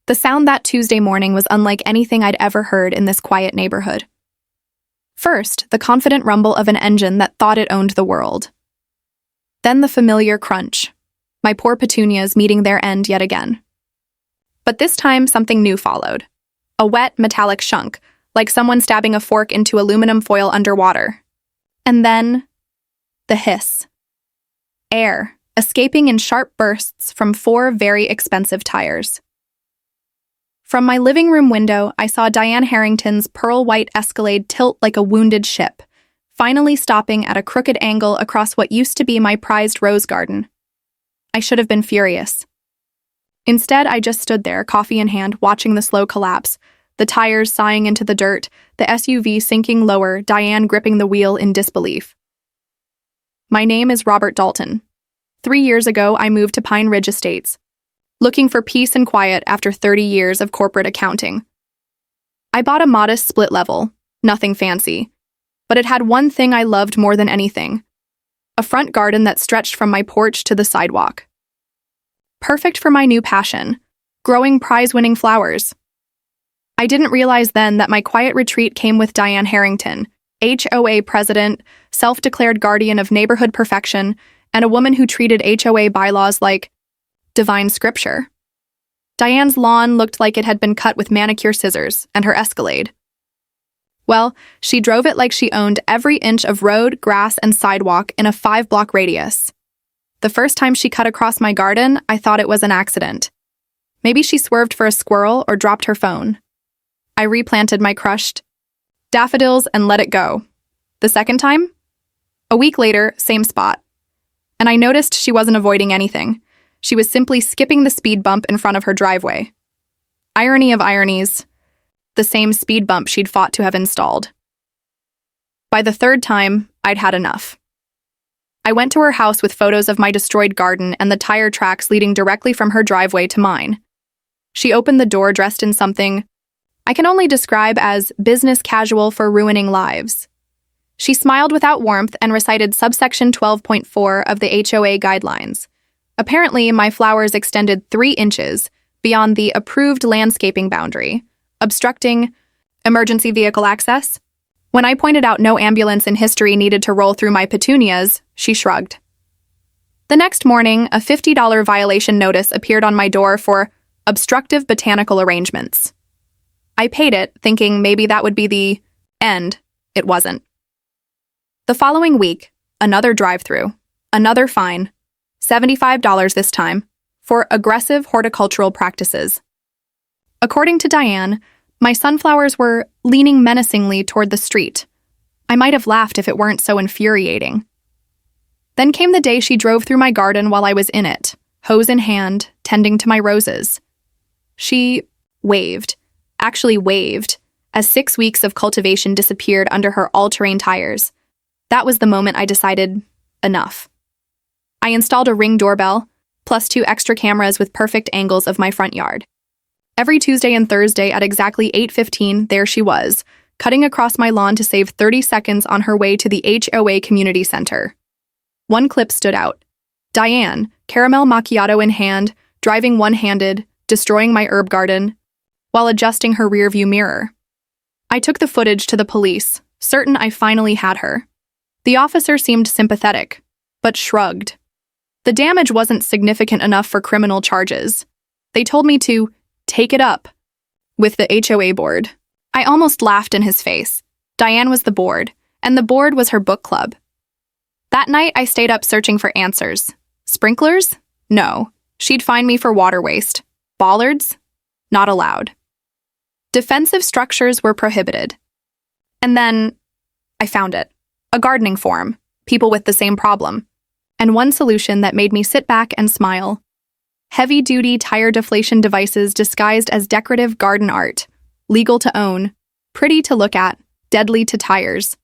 The sound that Tuesday morning was unlike anything I'd ever heard in this quiet neighborhood. First, the confident rumble of an engine that thought it owned the world. Then the familiar crunch, my poor petunias meeting their end yet again. But this time, something new followed. A wet, metallic shunk, like someone stabbing a fork into aluminum foil underwater. And then, the hiss. Air, escaping in sharp bursts from 4 very expensive tires. From my living room window, I saw Diane Harrington's pearl-white Escalade tilt like a wounded ship, finally stopping at a crooked angle across what used to be my prized rose garden. I should have been furious. Instead, I just stood there, coffee in hand, watching the slow collapse, the tires sighing into the dirt, the SUV sinking lower, Diane gripping the wheel in disbelief. My name is Robert Dalton. 3 years ago, I moved to Pine Ridge Estates, looking for peace and quiet after 30 years of corporate accounting. I bought a modest split level, nothing fancy, but it had one thing I loved more than anything: a front garden that stretched from my porch to the sidewalk. Perfect for my new passion, growing prize-winning flowers. I didn't realize then that my quiet retreat came with Diane Harrington, HOA president, self-declared guardian of neighborhood perfection, and a woman who treated HOA bylaws like divine scripture. Diane's lawn looked like it had been cut with manicure scissors, and her Escalade. Well, she drove it like she owned every inch of road, grass, and sidewalk in a 5-block radius. The first time she cut across my garden, I thought it was an accident. Maybe she swerved for a squirrel or dropped her phone. I replanted my crushed daffodils and let it go. The second time? A week later, same spot. And I noticed she wasn't avoiding anything. She was simply skipping the speed bump in front of her driveway. Irony of ironies, the same speed bump she'd fought to have installed. By the third time, I'd had enough. I went to her house with photos of my destroyed garden and the tire tracks leading directly from her driveway to mine. She opened the door dressed in something I can only describe as business casual for ruining lives. She smiled without warmth and recited subsection 12.4 of the HOA guidelines. Apparently, my flowers extended 3 inches beyond the approved landscaping boundary, obstructing emergency vehicle access. When I pointed out no ambulance in history needed to roll through my petunias, she shrugged. The next morning, a $50 violation notice appeared on my door for obstructive botanical arrangements. I paid it, thinking maybe that would be the end. It wasn't. The following week, another drive-through, another fine, $75 this time, for aggressive horticultural practices. According to Diane, my sunflowers were leaning menacingly toward the street. I might have laughed if it weren't so infuriating. Then came the day she drove through my garden while I was in it, hose in hand, tending to my roses. She actually waved, as 6 weeks of cultivation disappeared under her all-terrain tires. That was the moment I decided, enough. I installed a Ring doorbell, plus 2 extra cameras with perfect angles of my front yard. Every Tuesday and Thursday at exactly 8:15, there she was, cutting across my lawn to save 30 seconds on her way to the HOA Community Center. One clip stood out. Diane, caramel macchiato in hand, driving one-handed, destroying my herb garden, while adjusting her rearview mirror. I took the footage to the police, certain I finally had her. The officer seemed sympathetic, but shrugged. The damage wasn't significant enough for criminal charges. They told me to take it up with the HOA board. I almost laughed in his face. Diane was the board, and the board was her book club. That night, I stayed up searching for answers. Sprinklers? No. She'd find me for water waste. Bollards? Not allowed. Defensive structures were prohibited. And then I found it. A gardening forum, people with the same problem, and one solution that made me sit back and smile. Heavy-duty tire deflation devices disguised as decorative garden art, legal to own, pretty to look at, deadly to tires.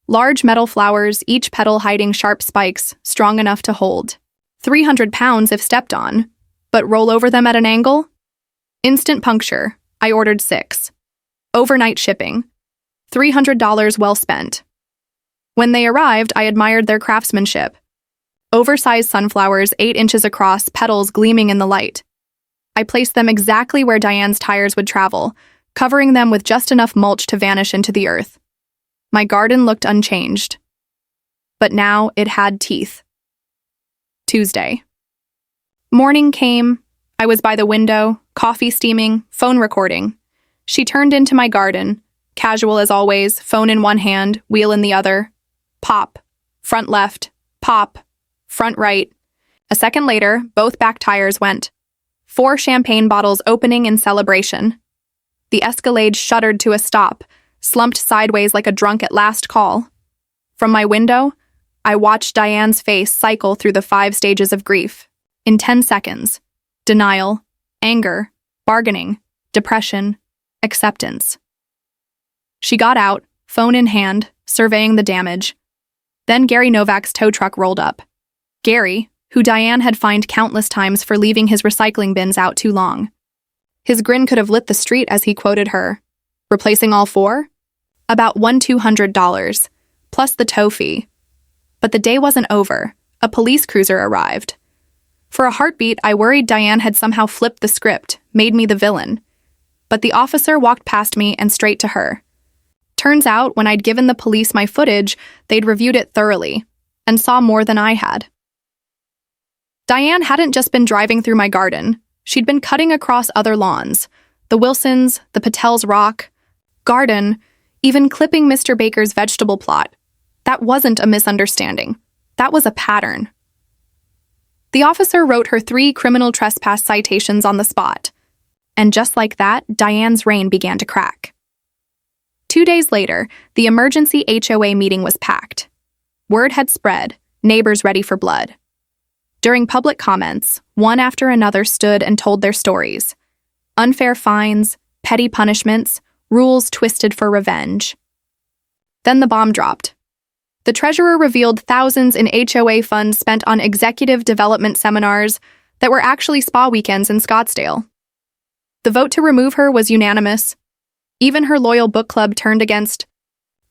Large metal flowers, each petal hiding sharp spikes, strong enough to hold 300 pounds if stepped on, but roll over them at an angle? Instant puncture. I ordered 6. Overnight shipping. $300 well spent. When they arrived, I admired their craftsmanship. Oversized sunflowers 8 inches across, petals gleaming in the light. I placed them exactly where Diane's tires would travel, covering them with just enough mulch to vanish into the earth. My garden looked unchanged. But now it had teeth. Tuesday. Morning came. I was by the window, coffee steaming, phone recording. She turned into my garden, casual as always, phone in one hand, wheel in the other. Pop. Front left. Pop. Front right. A second later, both back tires went. 4 champagne bottles opening in celebration. The Escalade shuddered to a stop, slumped sideways like a drunk at last call. From my window, I watched Diane's face cycle through the 5 stages of grief. In 10 seconds. Denial, anger, bargaining, depression, acceptance. She got out, phone in hand, surveying the damage. Then Gary Novak's tow truck rolled up. Gary, who Diane had fined countless times for leaving his recycling bins out too long. His grin could have lit the street as he quoted her. Replacing all 4? About $1,200, plus the tow fee. But the day wasn't over. A police cruiser arrived. For a heartbeat, I worried Diane had somehow flipped the script, made me the villain. But the officer walked past me and straight to her. Turns out, when I'd given the police my footage, they'd reviewed it thoroughly, and saw more than I had. Diane hadn't just been driving through my garden. She'd been cutting across other lawns. The Wilsons, the Patel's rock, garden, even clipping Mr. Baker's vegetable plot. That wasn't a misunderstanding. That was a pattern. The officer wrote her 3 criminal trespass citations on the spot. And just like that, Diane's reign began to crack. 2 days later, the emergency HOA meeting was packed. Word had spread, neighbors ready for blood. During public comments, one after another stood and told their stories. Unfair fines, petty punishments, rules twisted for revenge. Then the bomb dropped. The treasurer revealed thousands in HOA funds spent on executive development seminars that were actually spa weekends in Scottsdale. The vote to remove her was unanimous. Even her loyal book club turned against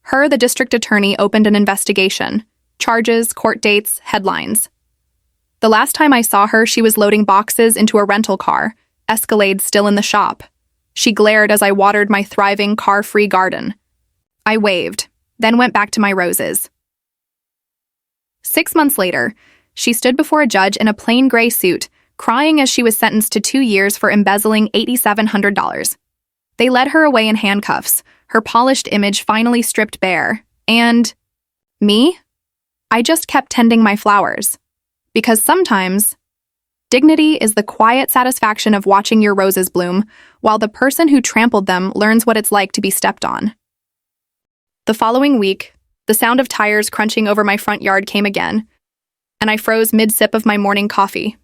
her. The district attorney opened an investigation. Charges, court dates, headlines. The last time I saw her, she was loading boxes into a rental car, Escalade still in the shop. She glared as I watered my thriving, car-free garden. I waved, then went back to my roses. 6 months later, she stood before a judge in a plain gray suit, crying as she was sentenced to 2 years for embezzling $8,700. They led her away in handcuffs, her polished image finally stripped bare. And me? I just kept tending my flowers. Because sometimes, dignity is the quiet satisfaction of watching your roses bloom, while the person who trampled them learns what it's like to be stepped on. The following week, the sound of tires crunching over my front yard came again, and I froze mid-sip of my morning coffee.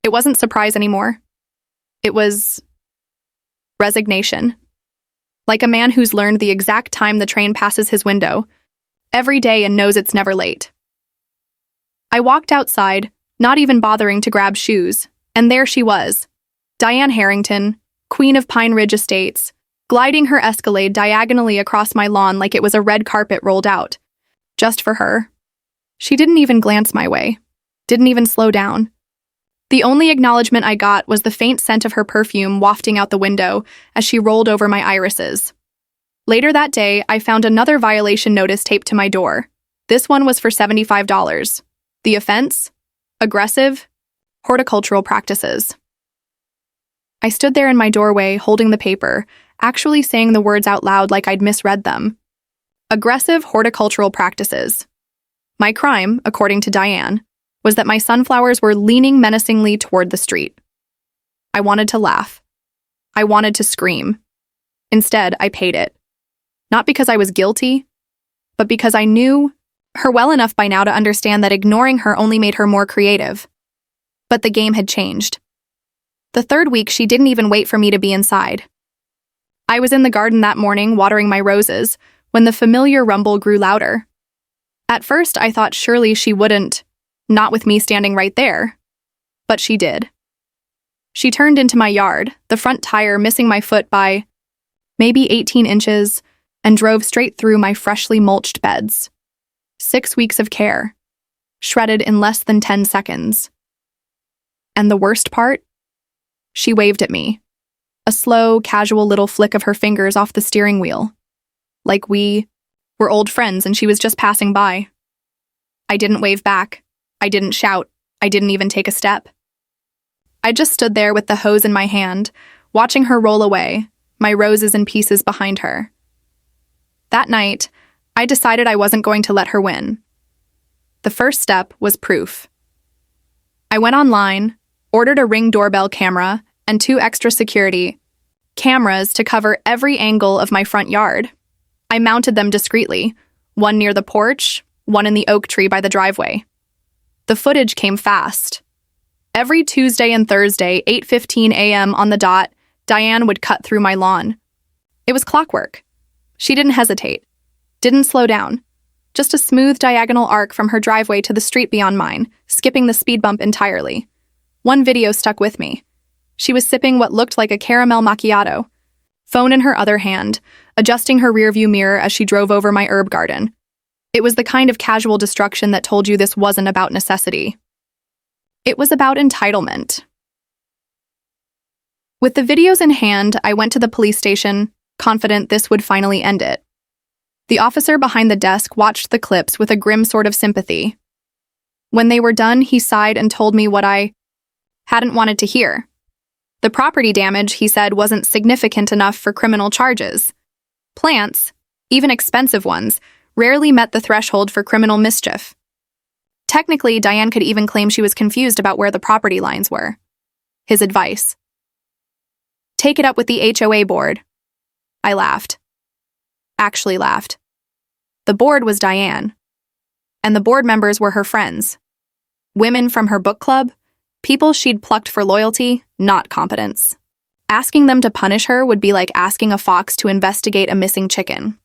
It wasn't surprise anymore. It was resignation. Like a man who's learned the exact time the train passes his window, every day and knows it's never late. I walked outside, not even bothering to grab shoes, and there she was, Diane Harrington, Queen of Pine Ridge Estates, gliding her Escalade diagonally across my lawn like it was a red carpet rolled out. Just for her. She didn't even glance my way. Didn't even slow down. The only acknowledgement I got was the faint scent of her perfume wafting out the window as she rolled over my irises. Later that day, I found another violation notice taped to my door. This one was for $75. The offense? Aggressive, horticultural practices. I stood there in my doorway, holding the paper, actually saying the words out loud like I'd misread them. Aggressive horticultural practices. My crime, according to Diane, was that my sunflowers were leaning menacingly toward the street. I wanted to laugh. I wanted to scream. Instead, I paid it. Not because I was guilty, but because I knew her well enough by now to understand that ignoring her only made her more creative. But the game had changed. The third week, she didn't even wait for me to be inside. I was in the garden that morning, watering my roses, when the familiar rumble grew louder. At first, I thought surely she wouldn't, not with me standing right there. But she did. She turned into my yard, the front tire missing my foot by maybe 18 inches, and drove straight through my freshly mulched beds. 6 weeks of care, shredded in less than 10 seconds. And the worst part? She waved at me. A slow, casual little flick of her fingers off the steering wheel. Like we were old friends and she was just passing by. I didn't wave back. I didn't shout. I didn't even take a step. I just stood there with the hose in my hand, watching her roll away, my roses in pieces behind her. That night, I decided I wasn't going to let her win. The first step was proof. I went online, ordered a Ring doorbell camera, and 2 extra security cameras to cover every angle of my front yard. I mounted them discreetly, one near the porch, one in the oak tree by the driveway. The footage came fast. Every Tuesday and Thursday, 8:15 a.m. on the dot, Diane would cut through my lawn. It was clockwork. She didn't hesitate, didn't slow down. Just a smooth diagonal arc from her driveway to the street beyond mine, skipping the speed bump entirely. One video stuck with me. She was sipping what looked like a caramel macchiato, phone in her other hand, adjusting her rearview mirror as she drove over my herb garden. It was the kind of casual destruction that told you this wasn't about necessity. It was about entitlement. With the videos in hand, I went to the police station, confident this would finally end it. The officer behind the desk watched the clips with a grim sort of sympathy. When they were done, he sighed and told me what I hadn't wanted to hear. The property damage, he said, wasn't significant enough for criminal charges. Plants, even expensive ones, rarely met the threshold for criminal mischief. Technically, Diane could even claim she was confused about where the property lines were. His advice: take it up with the HOA board. I laughed. Actually laughed. The board was Diane, and the board members were her friends. Women from her book club, people she'd plucked for loyalty, not competence. Asking them to punish her would be like asking a fox to investigate a missing chicken.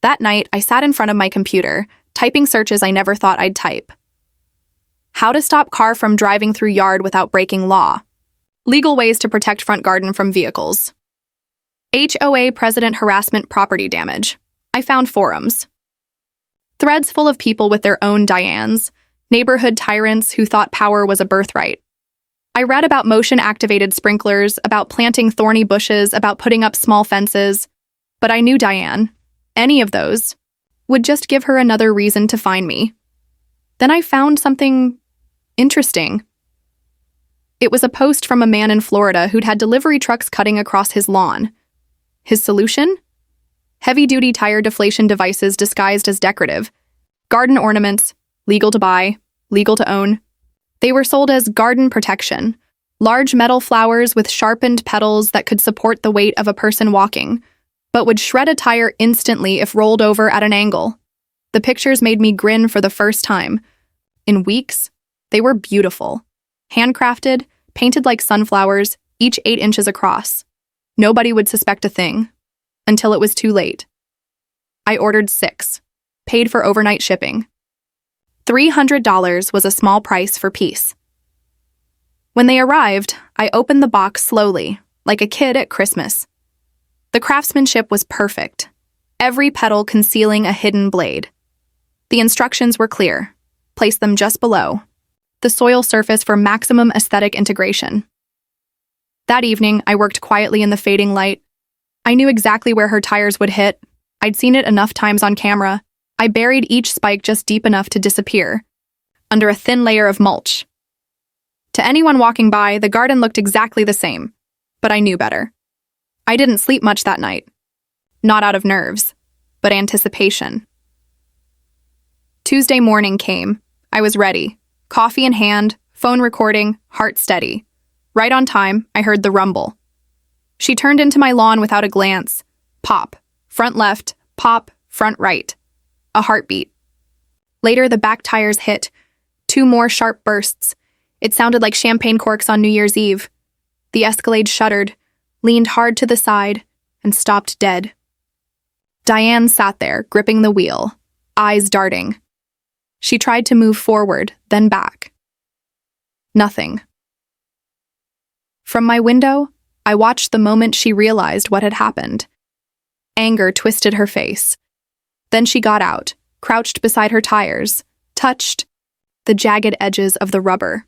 That night, I sat in front of my computer, typing searches I never thought I'd type. How to stop car from driving through yard without breaking law. Legal ways to protect front garden from vehicles. HOA president harassment property damage. I found forums. Threads full of people with their own Dianes, neighborhood tyrants who thought power was a birthright. I read about motion-activated sprinklers, about planting thorny bushes, about putting up small fences, but I knew Diane, any of those, would just give her another reason to find me. Then I found something interesting. It was a post from a man in Florida who'd had delivery trucks cutting across his lawn. His solution? Heavy-duty tire deflation devices disguised as decorative. Garden ornaments, legal to buy, legal to own. They were sold as garden protection, large metal flowers with sharpened petals that could support the weight of a person walking, but would shred a tire instantly if rolled over at an angle. The pictures made me grin for the first time. In weeks, they were beautiful. Handcrafted, painted like sunflowers, each 8 inches across. Nobody would suspect a thing. Until it was too late. I ordered 6. Paid for overnight shipping. $300 was a small price for peace. When they arrived, I opened the box slowly, like a kid at Christmas. The craftsmanship was perfect, every petal concealing a hidden blade. The instructions were clear. Place them just below the soil surface for maximum aesthetic integration. That evening, I worked quietly in the fading light. I knew exactly where her tires would hit. I'd seen it enough times on camera. I buried each spike just deep enough to disappear, under a thin layer of mulch. To anyone walking by, the garden looked exactly the same, but I knew better. I didn't sleep much that night. Not out of nerves, but anticipation. Tuesday morning came. I was ready. Coffee in hand, phone recording, heart steady. Right on time, I heard the rumble. She turned into my lawn without a glance. Pop. Front left. Pop. Front right. A heartbeat. Later, the back tires hit. 2 more sharp bursts. It sounded like champagne corks on New Year's Eve. The Escalade shuddered, leaned hard to the side, and stopped dead. Diane sat there, gripping the wheel, eyes darting. She tried to move forward, then back. Nothing. From my window, I watched the moment she realized what had happened. Anger twisted her face. Then she got out, crouched beside her tires, touched the jagged edges of the rubber.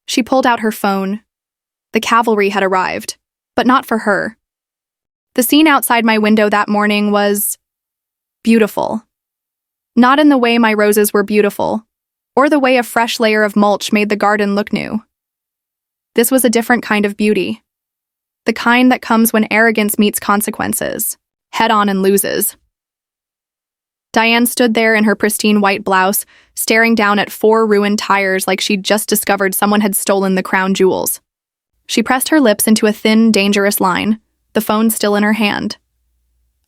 She pulled out her phone. The cavalry had arrived, but not for her. The scene outside my window that morning was beautiful. Not in the way my roses were beautiful, or the way a fresh layer of mulch made the garden look new. This was a different kind of beauty. The kind that comes when arrogance meets consequences, head on and loses. Diane stood there in her pristine white blouse, staring down at 4 ruined tires like she'd just discovered someone had stolen the crown jewels. She pressed her lips into a thin, dangerous line, the phone still in her hand.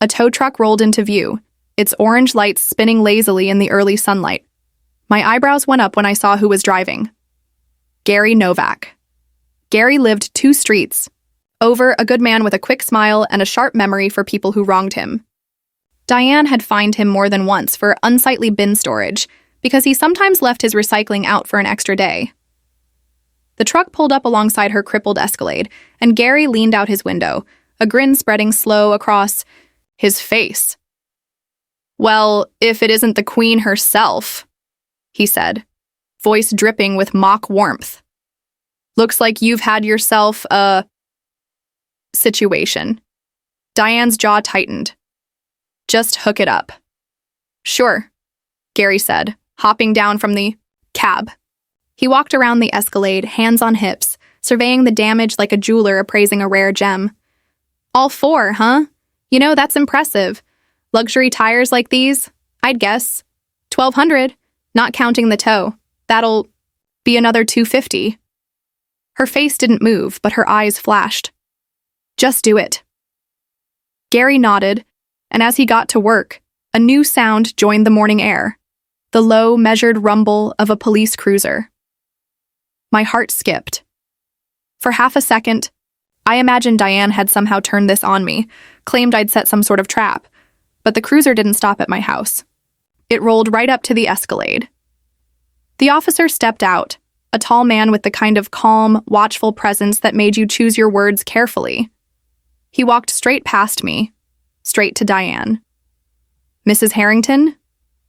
A tow truck rolled into view, its orange lights spinning lazily in the early sunlight. My eyebrows went up when I saw who was driving. Gary Novak. Gary lived 2 streets over, a good man with a quick smile and a sharp memory for people who wronged him. Diane had fined him more than once for unsightly bin storage because he sometimes left his recycling out for an extra day. The truck pulled up alongside her crippled Escalade, and Gary leaned out his window, a grin spreading slow across his face. "Well, if it isn't the Queen herself," he said, voice dripping with mock warmth. "Looks like you've had yourself a situation." Diane's jaw tightened. "Just hook it up." "Sure," Gary said, hopping down from the cab. He walked around the Escalade, hands on hips, surveying the damage like a jeweler appraising a rare gem. "All 4, huh? You know, that's impressive. Luxury tires like these, I'd guess. $1,200, not counting the tow. That'll be another $250. Her face didn't move, but her eyes flashed. "Just do it." Gary nodded, and as he got to work, a new sound joined the morning air, the low, measured rumble of a police cruiser. My heart skipped. For half a second, I imagined Diane had somehow turned this on me, claimed I'd set some sort of trap, but the cruiser didn't stop at my house. It rolled right up to the Escalade. The officer stepped out, a tall man with the kind of calm, watchful presence that made you choose your words carefully. He walked straight past me, straight to Diane. "Mrs. Harrington?"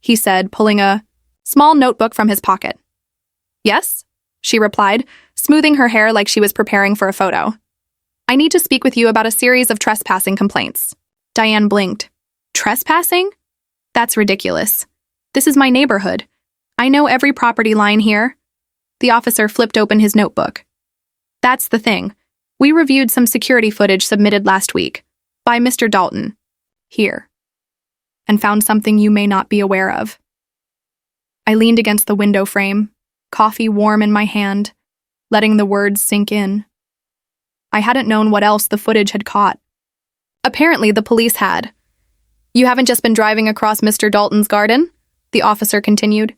he said, pulling a small notebook from his pocket. "Yes?" she replied, smoothing her hair like she was preparing for a photo. "I need to speak with you about a series of trespassing complaints." Diane blinked. "Trespassing? That's ridiculous. This is my neighborhood. I know every property line here." The officer flipped open his notebook. "That's the thing. We reviewed some security footage submitted last week by Mr. Dalton here, and found something you may not be aware of." I leaned against the window frame, coffee warm in my hand, letting the words sink in. I hadn't known what else the footage had caught. Apparently, the police had. "You haven't just been driving across Mr. Dalton's garden?" the officer continued.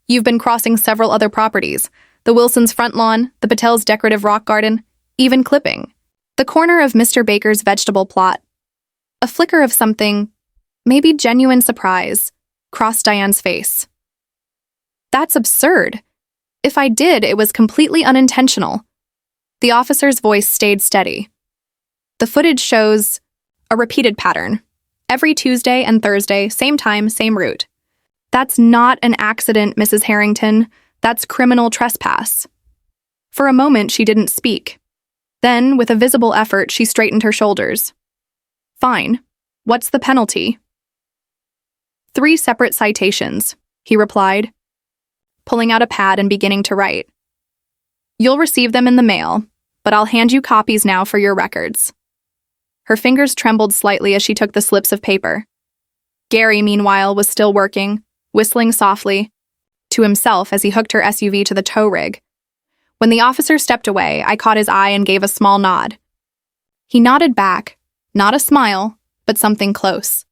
"You've been crossing several other properties, the Wilsons' front lawn, the Patel's decorative rock garden, even clipping the corner of Mr. Baker's vegetable plot." A flicker of something, maybe genuine surprise, crossed Diane's face. "That's absurd. If I did, it was completely unintentional." The officer's voice stayed steady. "The footage shows a repeated pattern. Every Tuesday and Thursday, same time, same route. That's not an accident, Mrs. Harrington. That's criminal trespass." For a moment, she didn't speak. Then, with a visible effort, she straightened her shoulders. "Fine. What's the penalty?" 3 separate citations, he replied, pulling out a pad and beginning to write. "You'll receive them in the mail, but I'll hand you copies now for your records." Her fingers trembled slightly as she took the slips of paper. Gary, meanwhile, was still working, whistling softly to himself as he hooked her SUV to the tow rig. When the officer stepped away, I caught his eye and gave a small nod. He nodded back, not a smile, but something close.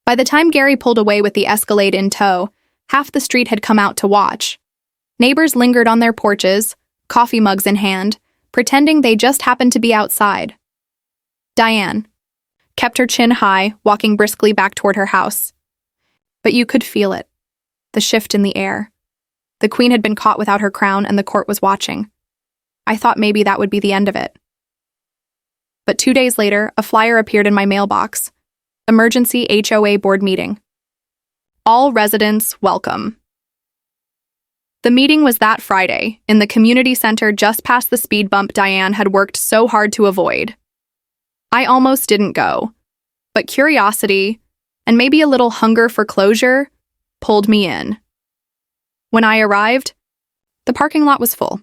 By the time Gary pulled away with the Escalade in tow, half the street had come out to watch. Neighbors lingered on their porches, coffee mugs in hand, pretending they just happened to be outside. Diane kept her chin high, walking briskly back toward her house. But you could feel it, the shift in the air. The Queen had been caught without her crown and the court was watching. I thought maybe that would be the end of it. But 2 days later, a flyer appeared in my mailbox. Emergency HOA board meeting. All residents welcome. The meeting was that Friday, in the community center just past the speed bump Diane had worked so hard to avoid. I almost didn't go, but curiosity, and maybe a little hunger for closure, pulled me in. When I arrived, the parking lot was full.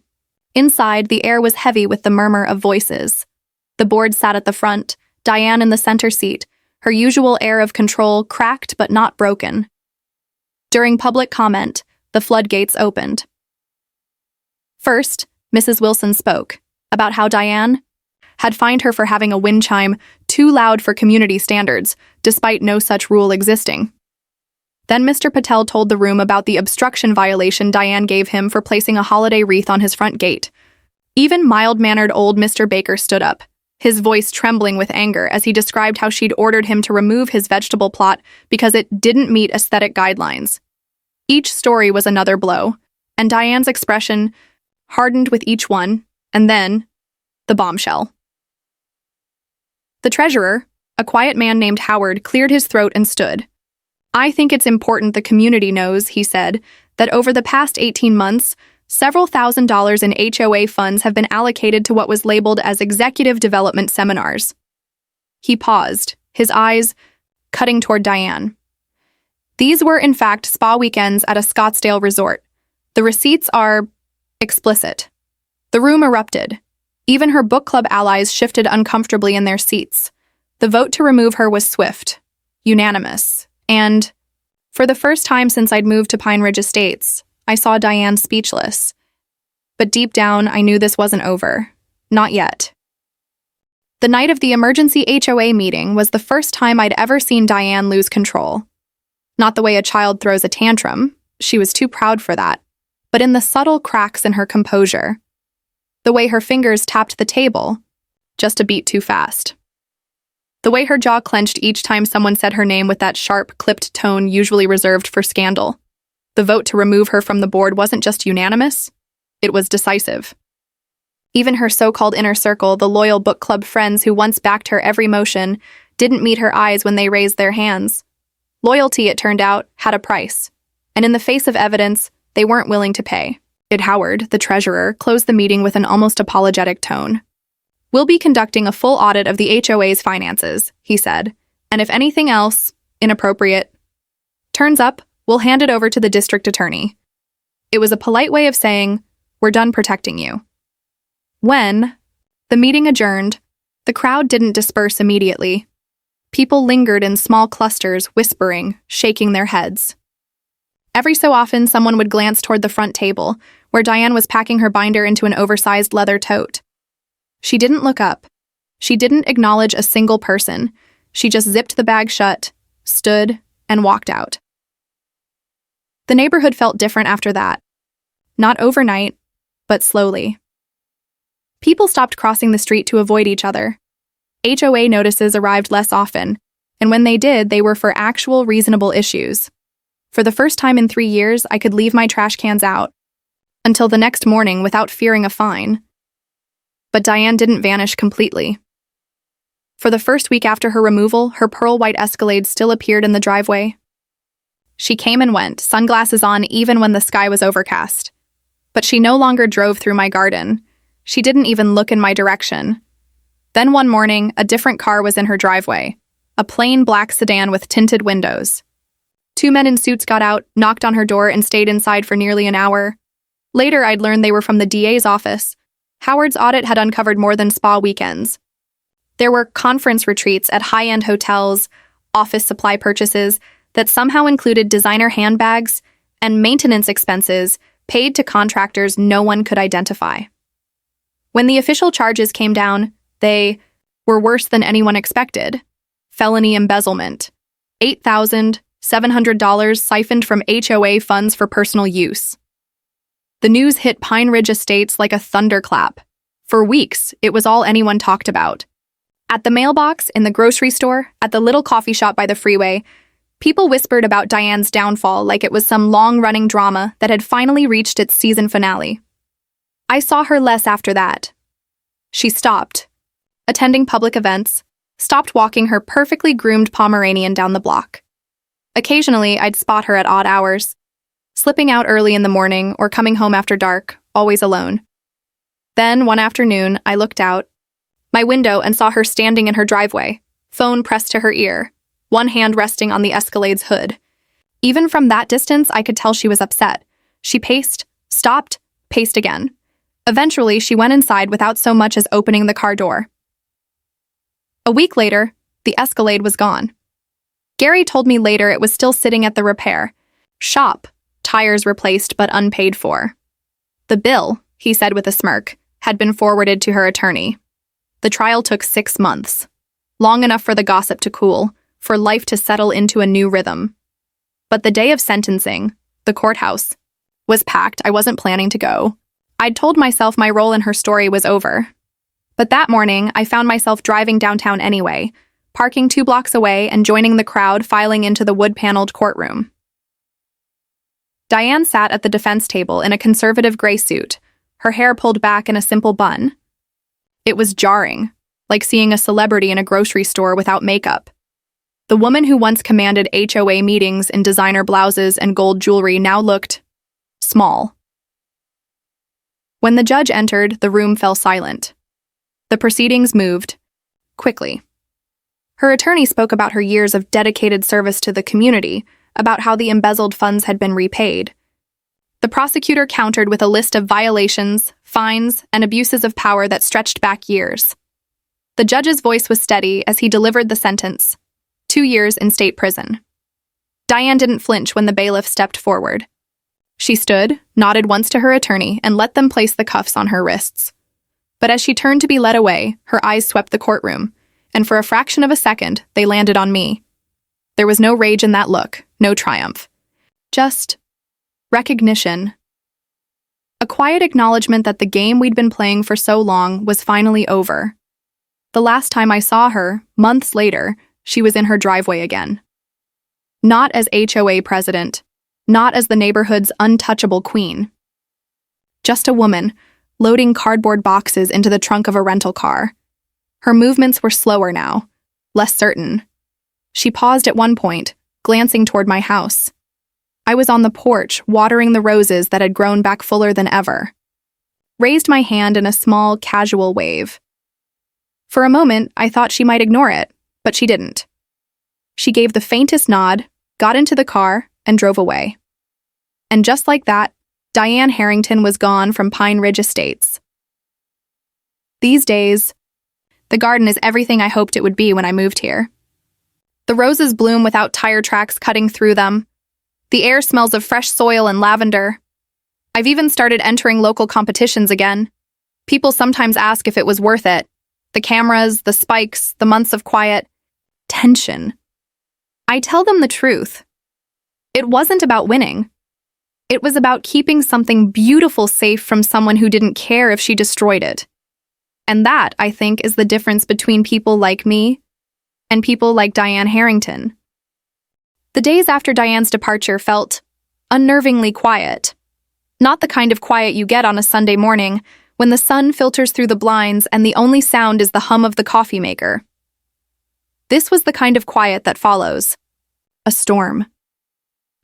Inside, the air was heavy with the murmur of voices. The board sat at the front, Diane in the center seat, her usual air of control cracked but not broken. During public comment, the floodgates opened. First, Mrs. Wilson spoke about how Diane had fined her for having a wind chime too loud for community standards, despite no such rule existing. Then Mr. Patel told the room about the obstruction violation Diane gave him for placing a holiday wreath on his front gate. Even mild-mannered old Mr. Baker stood up, his voice trembling with anger as he described how she'd ordered him to remove his vegetable plot because it didn't meet aesthetic guidelines. Each story was another blow, and Diane's expression hardened with each one, and then the bombshell. The treasurer, a quiet man named Howard, cleared his throat and stood. "I think it's important the community knows," he said, "that over the past 18 months, several $1,000s in HOA funds have been allocated to what was labeled as executive development seminars." He paused, his eyes cutting toward Diane. These were, in fact, spa weekends at a Scottsdale resort. The receipts are explicit. The room erupted. Even her book club allies shifted uncomfortably in their seats. The vote to remove her was swift, unanimous, and, for the first time since I'd moved to Pine Ridge Estates, I saw Diane speechless. But deep down, I knew this wasn't over. Not yet. The night of the emergency HOA meeting was the first time I'd ever seen Diane lose control. Not the way a child throws a tantrum, she was too proud for that, but in the subtle cracks in her composure. The way her fingers tapped the table, just a beat too fast. The way her jaw clenched each time someone said her name with that sharp, clipped tone usually reserved for scandal. The vote to remove her from the board wasn't just unanimous, it was decisive. Even her so-called inner circle, the loyal book club friends who once backed her every motion, didn't meet her eyes when they raised their hands. Loyalty, it turned out, had a price, and in the face of evidence, they weren't willing to pay. Howard, the treasurer, closed the meeting with an almost apologetic tone. "We'll be conducting a full audit of the HOA's finances," he said, "and if anything else, inappropriate, turns up, we'll hand it over to the district attorney." It was a polite way of saying, "We're done protecting you." When the meeting adjourned, the crowd didn't disperse immediately. People lingered in small clusters, whispering, shaking their heads. Every so often, someone would glance toward the front table, where Diane was packing her binder into an oversized leather tote. She didn't look up. She didn't acknowledge a single person. She just zipped the bag shut, stood, and walked out. The neighborhood felt different after that. Not overnight, but slowly. People stopped crossing the street to avoid each other. HOA notices arrived less often, and when they did, they were for actual reasonable issues. For the first time in 3 years, I could leave my trash cans out, until the next morning without fearing a fine. But Diane didn't vanish completely. For the first week after her removal, her pearl-white Escalade still appeared in the driveway. She came and went, sunglasses on even when the sky was overcast. But she no longer drove through my garden. She didn't even look in my direction. Then one morning, a different car was in her driveway, a plain black sedan with tinted windows. 2 men in suits got out, knocked on her door, and stayed inside for nearly an hour. Later, I'd learned they were from the DA's office. Howard's audit had uncovered more than spa weekends. There were conference retreats at high-end hotels, office supply purchases that somehow included designer handbags, and maintenance expenses paid to contractors no one could identify. When the official charges came down, they were worse than anyone expected. Felony embezzlement. $8,700 siphoned from HOA funds for personal use. The news hit Pine Ridge Estates like a thunderclap. For weeks, it was all anyone talked about. At the mailbox, in the grocery store, at the little coffee shop by the freeway, people whispered about Diane's downfall like it was some long-running drama that had finally reached its season finale. I saw her less after that. She stopped attending public events, stopped walking her perfectly groomed Pomeranian down the block. Occasionally, I'd spot her at odd hours. slipping out early in the morning or coming home after dark, always alone. Then, one afternoon, I looked out my window and saw her standing in her driveway, phone pressed to her ear, one hand resting on the Escalade's hood. Even from that distance, I could tell she was upset. She paced, stopped, paced again. Eventually, she went inside without so much as opening the car door. A week later, the Escalade was gone. Gary told me later it was still sitting at the repair shop, tires replaced but unpaid for. The bill, he said with a smirk, had been forwarded to her attorney. The trial took 6 months. Long enough for the gossip to cool, for life to settle into a new rhythm. But the day of sentencing, the courthouse, was packed. I wasn't planning to go. I'd told myself my role in her story was over. But that morning, I found myself driving downtown anyway, parking 2 blocks away and joining the crowd filing into the wood-paneled courtroom. Diane sat at the defense table in a conservative gray suit, her hair pulled back in a simple bun. It was jarring, like seeing a celebrity in a grocery store without makeup. The woman who once commanded HOA meetings in designer blouses and gold jewelry now looked small. When the judge entered, the room fell silent. The proceedings moved quickly. Her attorney spoke about her years of dedicated service to the community, about how the embezzled funds had been repaid. The prosecutor countered with a list of violations, fines, and abuses of power that stretched back years. The judge's voice was steady as he delivered the sentence: 2 years in state prison. Diane didn't flinch when the bailiff stepped forward. She stood, nodded once to her attorney, and let them place the cuffs on her wrists. But as she turned to be led away, her eyes swept the courtroom, and for a fraction of a second, they landed on me. There was no rage in that look, no triumph. Just recognition. A quiet acknowledgement that the game we'd been playing for so long was finally over. The last time I saw her, months later, she was in her driveway again. Not as HOA president, not as the neighborhood's untouchable queen. Just a woman, loading cardboard boxes into the trunk of a rental car. Her movements were slower now, less certain. She paused at one point, glancing toward my house. I was on the porch, watering the roses that had grown back fuller than ever. Raised my hand in a small, casual wave. For a moment, I thought she might ignore it, but she didn't. She gave the faintest nod, got into the car, and drove away. And just like that, Diane Harrington was gone from Pine Ridge Estates. These days, the garden is everything I hoped it would be when I moved here. The roses bloom without tire tracks cutting through them. The air smells of fresh soil and lavender. I've even started entering local competitions again. People sometimes ask if it was worth it. The cameras, the spikes, the months of quiet tension. I tell them the truth. It wasn't about winning. It was about keeping something beautiful safe from someone who didn't care if she destroyed it. And that, I think, is the difference between people like me and people like Diane Harrington. The days after Diane's departure felt unnervingly quiet. Not the kind of quiet you get on a Sunday morning when the sun filters through the blinds and the only sound is the hum of the coffee maker. This was the kind of quiet that follows a storm.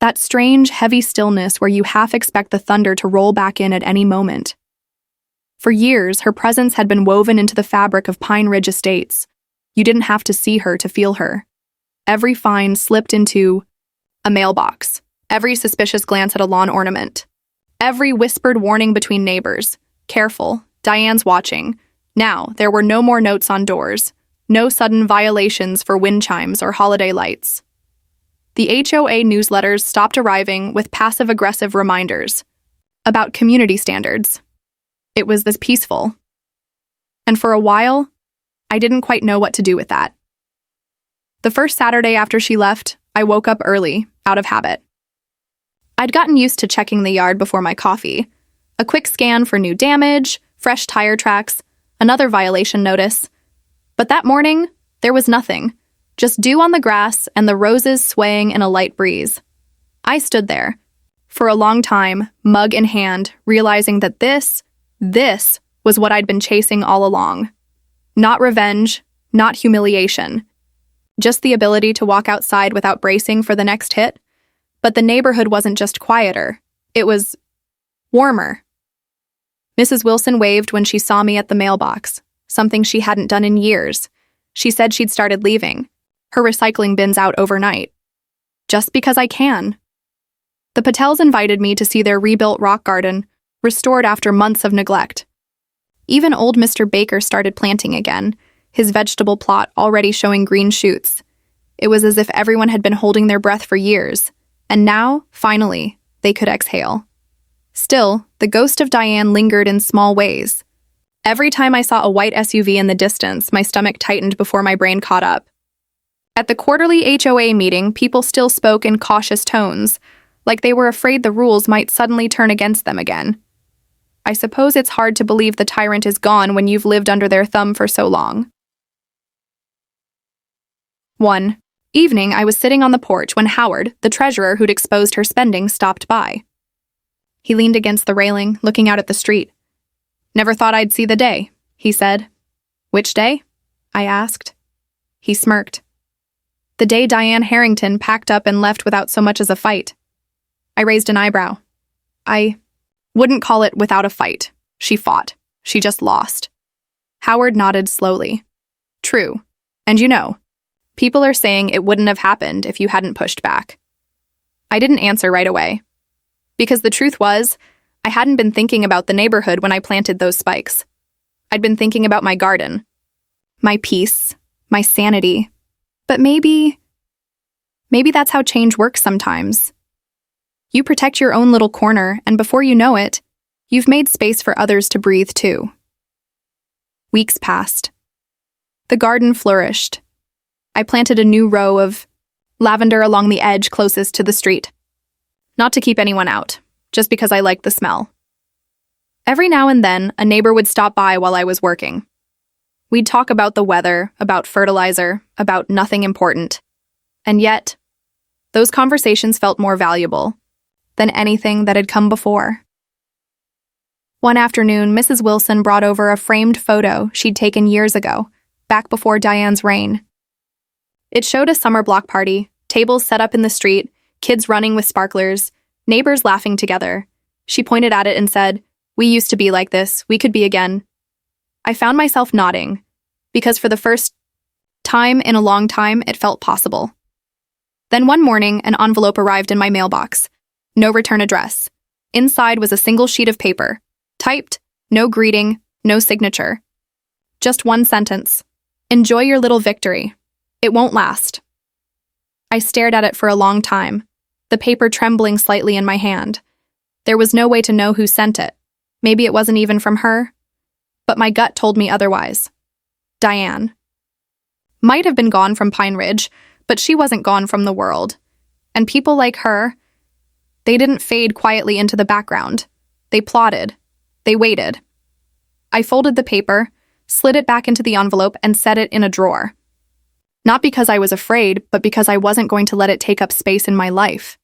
That strange, heavy stillness where you half expect the thunder to roll back in at any moment. For years, her presence had been woven into the fabric of Pine Ridge Estates. You didn't have to see her to feel her. Every fine slipped into a mailbox, every suspicious glance at a lawn ornament, every whispered warning between neighbors. Careful, Diane's watching. Now, there were no more notes on doors, no sudden violations for wind chimes or holiday lights. The HOA newsletters stopped arriving with passive-aggressive reminders about community standards. It was this peaceful. And for a while, I didn't quite know what to do with that. The first Saturday after she left, I woke up early, out of habit. I'd gotten used to checking the yard before my coffee. A quick scan for new damage, fresh tire tracks, another violation notice. But that morning, there was nothing. Just dew on the grass and the roses swaying in a light breeze. I stood there, for a long time, mug in hand, realizing that this was what I'd been chasing all along. Not revenge, not humiliation. Just the ability to walk outside without bracing for the next hit, But the neighborhood wasn't just quieter. It was warmer. Mrs. Wilson waved when she saw me at the mailbox, something she hadn't done in years. She said she'd started leaving her recycling bins out overnight. Just because I can. The Patels invited me to see their rebuilt rock garden, restored after months of neglect. Even old Mr. Baker started planting again, his vegetable plot already showing green shoots. It was as if everyone had been holding their breath for years, and now, finally, they could exhale. Still, the ghost of Diane lingered in small ways. Every time I saw a white SUV in the distance, my stomach tightened before my brain caught up. At the quarterly HOA meeting, people still spoke in cautious tones, like they were afraid the rules might suddenly turn against them again. I suppose it's hard to believe the tyrant is gone when you've lived under their thumb for so long. One evening, I was sitting on the porch when Howard, the treasurer who'd exposed her spending, stopped by. He leaned against the railing, looking out at the street. "Never thought I'd see the day," he said. "Which day?" I asked. He smirked. "The day Diane Harrington packed up and left without so much as a fight." I raised an eyebrow. "I wouldn't call it without a fight. She fought. She just lost." Howard nodded slowly. "True. And you know, people are saying it wouldn't have happened if you hadn't pushed back." I didn't answer right away. Because the truth was, I hadn't been thinking about the neighborhood when I planted those spikes. I'd been thinking about my garden, my peace, my sanity. But maybe that's how change works sometimes. You protect your own little corner, and before you know it, you've made space for others to breathe too. Weeks passed. The garden flourished. I planted a new row of lavender along the edge closest to the street. Not to keep anyone out, just because I liked the smell. Every now and then, a neighbor would stop by while I was working. We'd talk about the weather, about fertilizer, about nothing important. And yet, those conversations felt more valuable than anything that had come before. One afternoon, Mrs. Wilson brought over a framed photo she'd taken years ago, back before Diane's reign. It showed a summer block party, tables set up in the street, kids running with sparklers, neighbors laughing together. She pointed at it and said, "We used to be like this. We could be again." I found myself nodding, because for the first time in a long time, it felt possible. Then one morning, an envelope arrived in my mailbox. No return address. Inside was a single sheet of paper. Typed, no greeting, no signature. Just one sentence. "Enjoy your little victory. It won't last." I stared at it for a long time, the paper trembling slightly in my hand. There was no way to know who sent it. Maybe it wasn't even from her. But my gut told me otherwise. Diane. Might have been gone from Pine Ridge, but she wasn't gone from the world. And people like her, they didn't fade quietly into the background. They plotted. They waited. I folded the paper, slid it back into the envelope, and set it in a drawer. Not because I was afraid, but because I wasn't going to let it take up space in my life.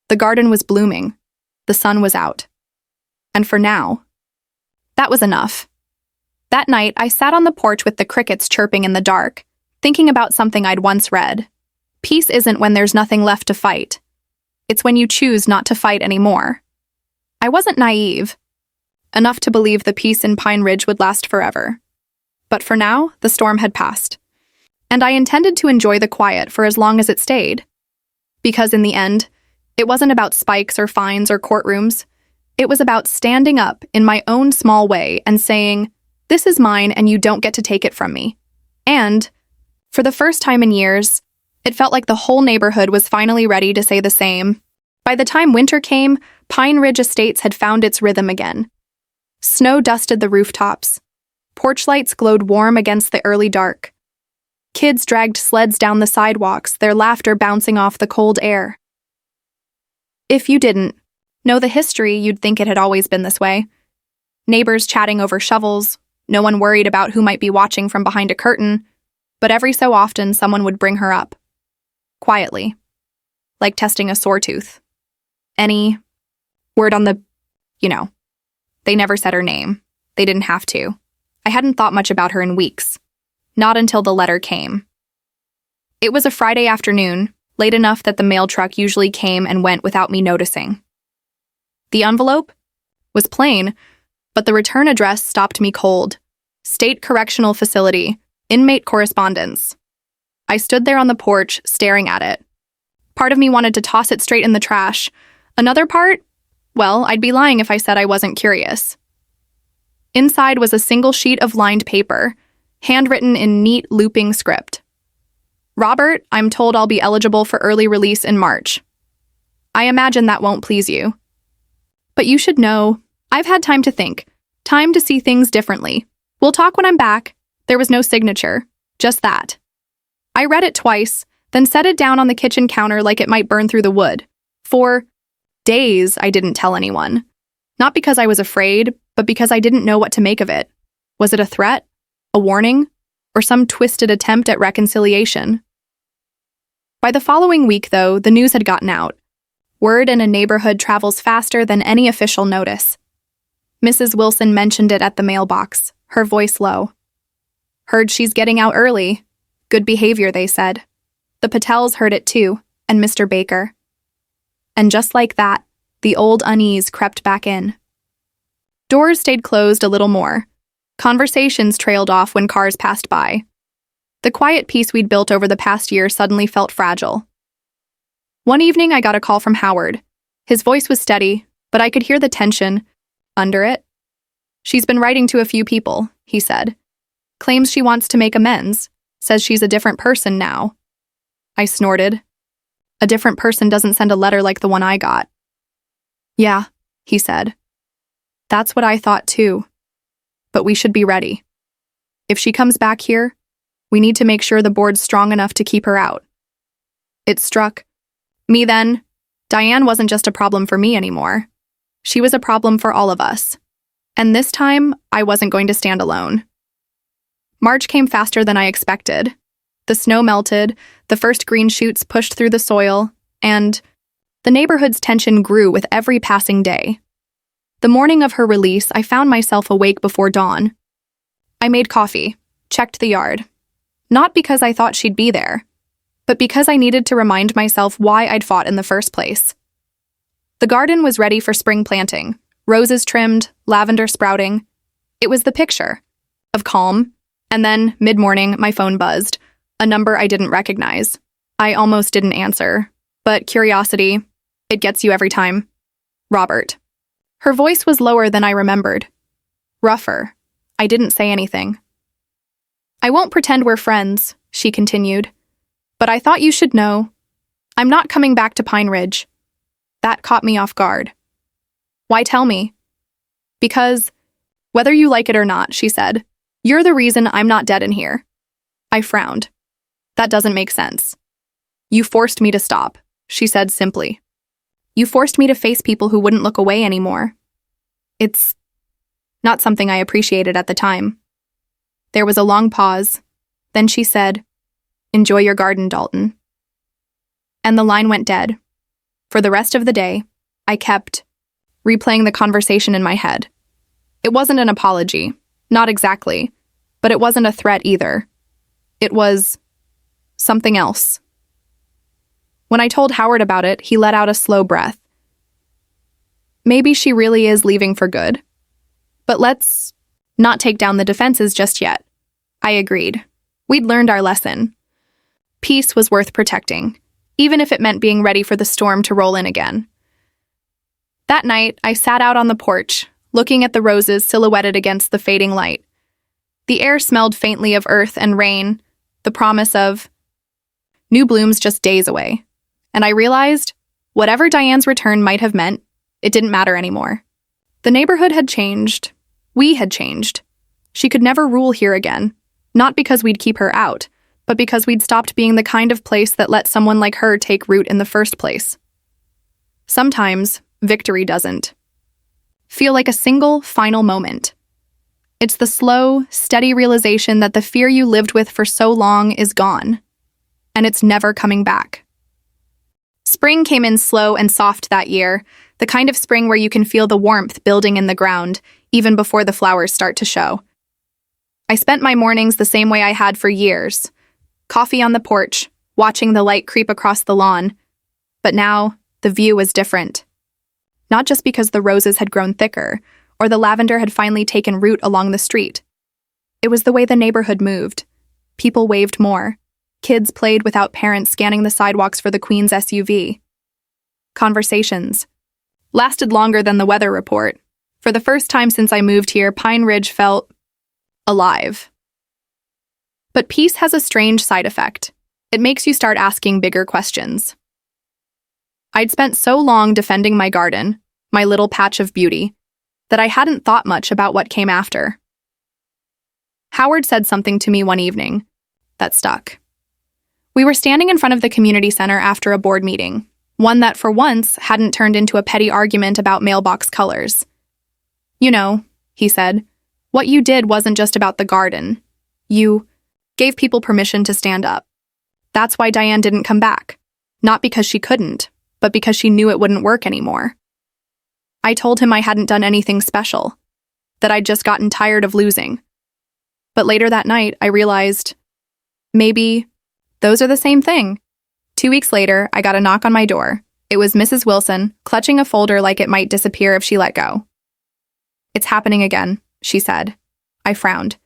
The garden was blooming. The sun was out. And for now, that was enough. That night, I sat on the porch with the crickets chirping in the dark, thinking about something I'd once read. Peace isn't when there's nothing left to fight. It's when you choose not to fight anymore. I wasn't naive, enough to believe the peace in Pine Ridge would last forever. But for now, the storm had passed. And I intended to enjoy the quiet for as long as it stayed. Because in the end, it wasn't about spikes or fines or courtrooms. It was about standing up in my own small way and saying, "This is mine and you don't get to take it from me." And, for the first time in years, it felt like the whole neighborhood was finally ready to say the same. By the time winter came, Pine Ridge Estates had found its rhythm again. Snow dusted the rooftops. Porch lights glowed warm against the early dark. Kids dragged sleds down the sidewalks, their laughter bouncing off the cold air. If you didn't know the history, you'd think it had always been this way. Neighbors chatting over shovels, no one worried about who might be watching from behind a curtain, but every so often someone would bring her up. Quietly. Like testing a sore tooth. Any word on the, They never said her name. They didn't have to. I hadn't thought much about her in weeks. Not until the letter came. It was a Friday afternoon, late enough that the mail truck usually came and went without me noticing. The envelope was plain, but the return address stopped me cold. State Correctional Facility, inmate correspondence. I stood there on the porch, staring at it. Part of me wanted to toss it straight in the trash. Another part? Well, I'd be lying if I said I wasn't curious. Inside was a single sheet of lined paper, handwritten in neat, looping script. Robert, I'm told I'll be eligible for early release in March. I imagine that won't please you. But you should know, I've had time to think, time to see things differently. We'll talk when I'm back. There was no signature, just that. I read it twice, then set it down on the kitchen counter like it might burn through the wood. For days, I didn't tell anyone. Not because I was afraid, but because I didn't know what to make of it. Was it a threat? A warning? Or some twisted attempt at reconciliation? By the following week, though, the news had gotten out. Word in a neighborhood travels faster than any official notice. Mrs. Wilson mentioned it at the mailbox, her voice low. Heard she's getting out early. Good behavior, they said. The Patels heard it too, and Mr. Baker. And just like that, the old unease crept back in. Doors stayed closed a little more. Conversations trailed off when cars passed by. The quiet peace we'd built over the past year suddenly felt fragile. One evening, I got a call from Howard. His voice was steady, but I could hear the tension under it. She's been writing to a few people, he said. Claims she wants to make amends, says she's a different person now. I snorted. A different person doesn't send a letter like the one I got. Yeah, he said. That's what I thought too. But we should be ready. If she comes back here, we need to make sure the board's strong enough to keep her out. It struck me then. Diane wasn't just a problem for me anymore. She was a problem for all of us. And this time, I wasn't going to stand alone. March came faster than I expected. The snow melted, the first green shoots pushed through the soil, and the neighborhood's tension grew with every passing day. The morning of her release, I found myself awake before dawn. I made coffee, checked the yard. Not because I thought she'd be there, but because I needed to remind myself why I'd fought in the first place. The garden was ready for spring planting, roses trimmed, lavender sprouting. It was the picture of calm, and then, mid-morning, my phone buzzed, a number I didn't recognize. I almost didn't answer, but curiosity, it gets you every time. Robert. Her voice was lower than I remembered. Rougher. I didn't say anything. I won't pretend we're friends, she continued. But I thought you should know. I'm not coming back to Pine Ridge. That caught me off guard. Why tell me? Because, whether you like it or not, she said, you're the reason I'm not dead in here. I frowned. That doesn't make sense. You forced me to stop, she said simply. You forced me to face people who wouldn't look away anymore. It's not something I appreciated at the time. There was a long pause. Then she said, enjoy your garden, Dalton. And the line went dead. For the rest of the day, I kept replaying the conversation in my head. It wasn't an apology, not exactly, but it wasn't a threat either. It was something else. When I told Howard about it, he let out a slow breath. Maybe she really is leaving for good. But let's not take down the defenses just yet. I agreed. We'd learned our lesson. Peace was worth protecting, even if it meant being ready for the storm to roll in again. That night, I sat out on the porch, looking at the roses silhouetted against the fading light. The air smelled faintly of earth and rain, the promise of new blooms just days away. And I realized, whatever Diane's return might have meant, it didn't matter anymore. The neighborhood had changed. We had changed. She could never rule here again, not because we'd keep her out, but because we'd stopped being the kind of place that let someone like her take root in the first place. Sometimes, victory doesn't feel like a single, final moment. It's the slow, steady realization that the fear you lived with for so long is gone, and it's never coming back. Spring came in slow and soft that year, the kind of spring where you can feel the warmth building in the ground, even before the flowers start to show. I spent my mornings the same way I had for years. Coffee on the porch, watching the light creep across the lawn. But now, the view was different. Not just because the roses had grown thicker, or the lavender had finally taken root along the street. It was the way the neighborhood moved. People waved more. Kids played without parents scanning the sidewalks for the Queen's SUV. Conversations lasted longer than the weather report. For the first time since I moved here, Pine Ridge felt alive. But peace has a strange side effect. It makes you start asking bigger questions. I'd spent so long defending my garden, my little patch of beauty, that I hadn't thought much about what came after. Howard said something to me one evening that stuck. We were standing in front of the community center after a board meeting, one that for once hadn't turned into a petty argument about mailbox colors. You know, he said, what you did wasn't just about the garden. You gave people permission to stand up. That's why Diane didn't come back. Not because she couldn't, but because she knew it wouldn't work anymore. I told him I hadn't done anything special, that I'd just gotten tired of losing. But later that night, I realized, maybe those are the same thing. 2 weeks later, I got a knock on my door. It was Mrs. Wilson, clutching a folder like it might disappear if she let go. It's happening again, she said. I frowned.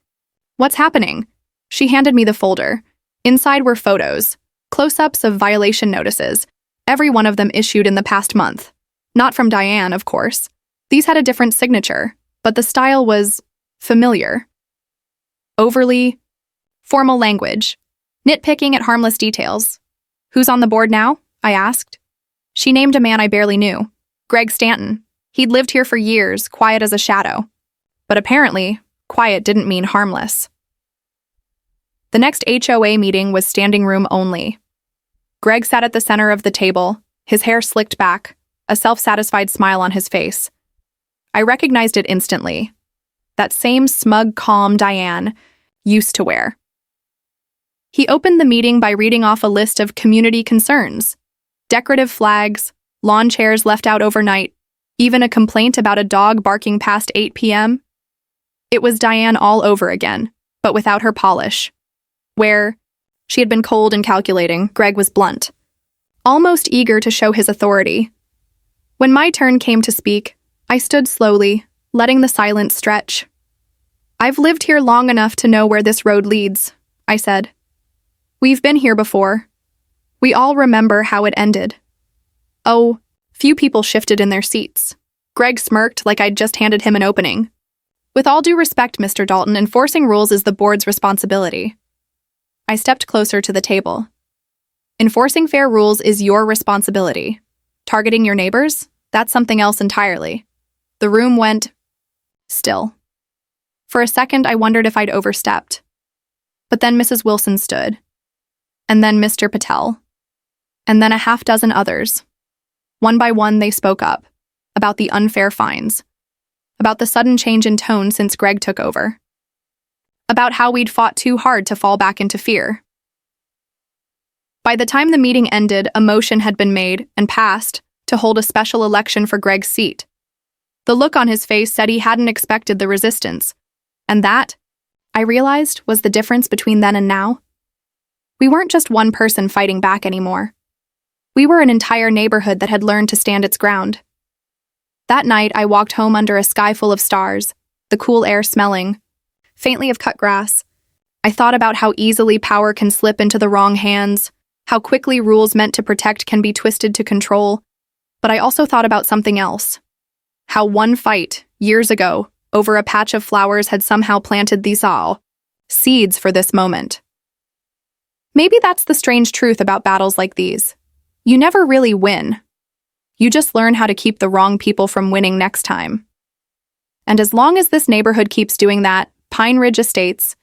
What's happening? She handed me the folder. Inside were photos, close-ups of violation notices, every one of them issued in the past month. Not from Diane, of course. These had a different signature, but the style was familiar. Overly formal language, nitpicking at harmless details. Who's on the board now? I asked. She named a man I barely knew, Greg Stanton. He'd lived here for years, quiet as a shadow. But apparently, quiet didn't mean harmless. The next HOA meeting was standing room only. Greg sat at the center of the table, his hair slicked back, a self-satisfied smile on his face. I recognized it instantly. That same smug, calm Diane used to wear. He opened the meeting by reading off a list of community concerns. Decorative flags, lawn chairs left out overnight, even a complaint about a dog barking past 8 p.m. It was Diane all over again, but without her polish. Where she had been cold and calculating, Greg was blunt, almost eager to show his authority. When my turn came to speak, I stood slowly, letting the silence stretch. I've lived here long enough to know where this road leads, I said. We've been here before. We all remember how it ended. Oh, few people shifted in their seats. Greg smirked like I'd just handed him an opening. With all due respect, Mr. Dalton, enforcing rules is the board's responsibility. I stepped closer to the table. Enforcing fair rules is your responsibility. Targeting your neighbors? That's something else entirely. The room went still. For a second, I wondered if I'd overstepped. But then Mrs. Wilson stood. And then Mr. Patel. And then a half-dozen others. One by one, they spoke up. About the unfair fines. About the sudden change in tone since Greg took over. About how we'd fought too hard to fall back into fear. By the time the meeting ended, a motion had been made and passed to hold a special election for Greg's seat. The look on his face said he hadn't expected the resistance. And that, I realized, was the difference between then and now. We weren't just one person fighting back anymore. We were an entire neighborhood that had learned to stand its ground. That night, I walked home under a sky full of stars, the cool air smelling faintly of cut grass. I thought about how easily power can slip into the wrong hands, how quickly rules meant to protect can be twisted to control. But I also thought about something else. How one fight, years ago, over a patch of flowers had somehow planted these seeds for this moment. Maybe that's the strange truth about battles like these. You never really win. You just learn how to keep the wrong people from winning next time. And as long as this neighborhood keeps doing that, Pine Ridge Estates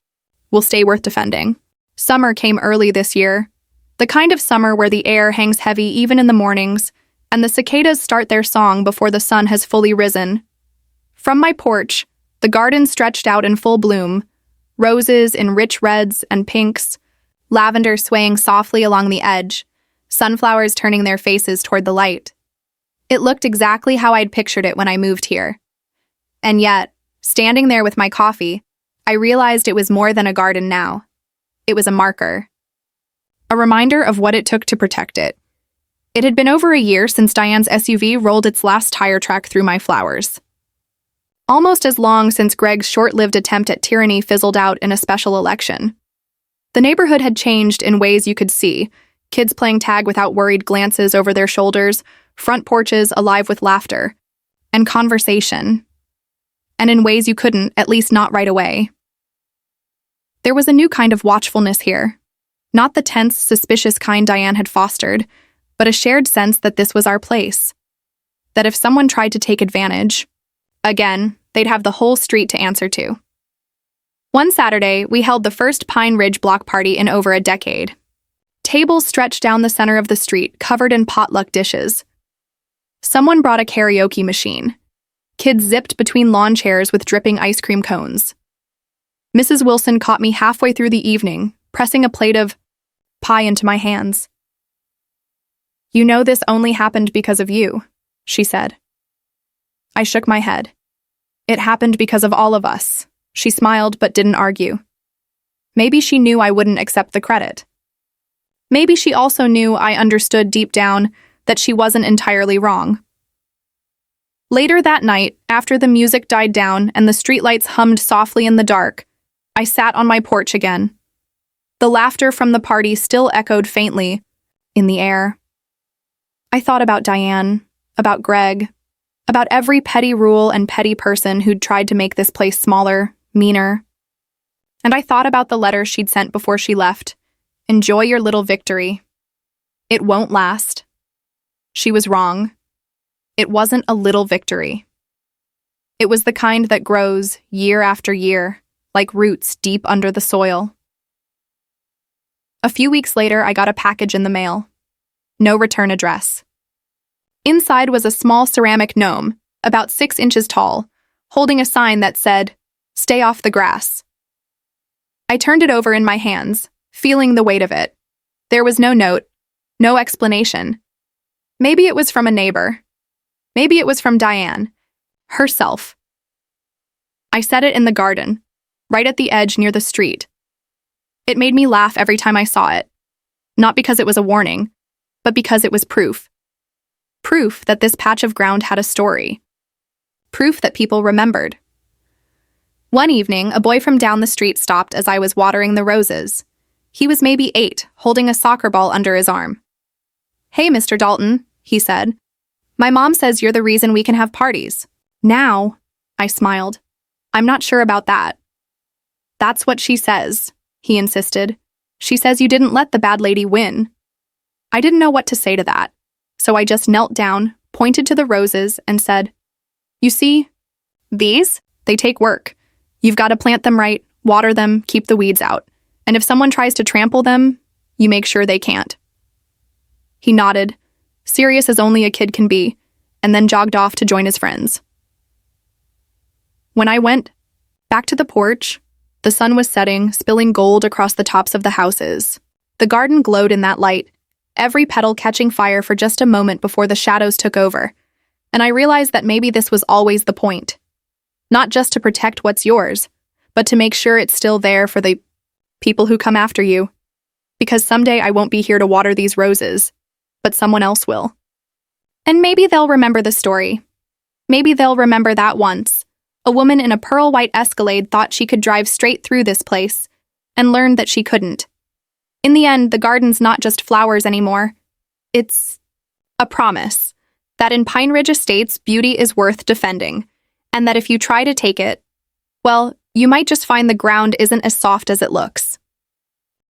will stay worth defending. Summer came early this year. The kind of summer where the air hangs heavy even in the mornings, and the cicadas start their song before the sun has fully risen. From my porch, the garden stretched out in full bloom, roses in rich reds and pinks, lavender swaying softly along the edge, sunflowers turning their faces toward the light. It looked exactly how I'd pictured it when I moved here. And yet, standing there with my coffee, I realized it was more than a garden now. It was a marker. a reminder of what it took to protect it. It had been over a year since Diane's SUV rolled its last tire track through my flowers. Almost as long since Greg's short-lived attempt at tyranny fizzled out in a special election. The neighborhood had changed in ways you could see: kids playing tag without worried glances over their shoulders, front porches alive with laughter, and conversation. And in ways you couldn't, at least not right away. There was a new kind of watchfulness here. Not the tense, suspicious kind Diane had fostered, but a shared sense that this was our place. That if someone tried to take advantage, again, they'd have the whole street to answer to. One Saturday, we held the first Pine Ridge block party in over a decade. Tables stretched down the center of the street, covered in potluck dishes. Someone brought a karaoke machine. Kids zipped between lawn chairs with dripping ice cream cones. Mrs. Wilson caught me halfway through the evening, pressing a plate of pie into my hands. "You know this only happened because of you," she said. I shook my head. "It happened because of all of us." She smiled but didn't argue. Maybe she knew I wouldn't accept the credit. Maybe she also knew I understood deep down that she wasn't entirely wrong. Later that night, after the music died down and the streetlights hummed softly in the dark, I sat on my porch again. The laughter from the party still echoed faintly in the air. I thought about Diane, about Greg, about every petty rule and petty person who'd tried to make this place smaller, meaner. And I thought about the letter she'd sent before she left. "Enjoy your little victory. It won't last." She was wrong. It wasn't a little victory. It was the kind that grows year after year, like roots deep under the soil. A few weeks later, I got a package in the mail. No return address. Inside was a small ceramic gnome, about 6 inches tall, holding a sign that said, "Stay off the grass." I turned it over in my hands, feeling the weight of it. There was no note, no explanation. Maybe it was from a neighbor. Maybe it was from Diane, herself. I set it in the garden, right at the edge near the street. It made me laugh every time I saw it, not because it was a warning, but because it was proof. Proof that this patch of ground had a story. Proof that people remembered. One evening, a boy from down the street stopped as I was watering the roses. He was maybe 8, holding a soccer ball under his arm. "Hey, Mr. Dalton," he said. "My mom says you're the reason we can have parties." "Now," I smiled. "I'm not sure about that." "That's what she says," he insisted. "She says you didn't let the bad lady win." I didn't know what to say to that, so I just knelt down, pointed to the roses, and said, "You see, these? They take work. You've got to plant them right, water them, keep the weeds out. And if someone tries to trample them, you make sure they can't." He nodded, serious as only a kid can be, and then jogged off to join his friends. When I went back to the porch, the sun was setting, spilling gold across the tops of the houses. The garden glowed in that light, every petal catching fire for just a moment before the shadows took over, and I realized that maybe this was always the point. Not just to protect what's yours, but to make sure it's still there for the people who come after you. Because someday I won't be here to water these roses, but someone else will. And maybe they'll remember the story. Maybe they'll remember that once a woman in a pearl-white Escalade thought she could drive straight through this place, and learned that she couldn't. In the end, the garden's not just flowers anymore. It's a promise that in Pine Ridge Estates, beauty is worth defending, and that if you try to take it, well, you might just find the ground isn't as soft as it looks.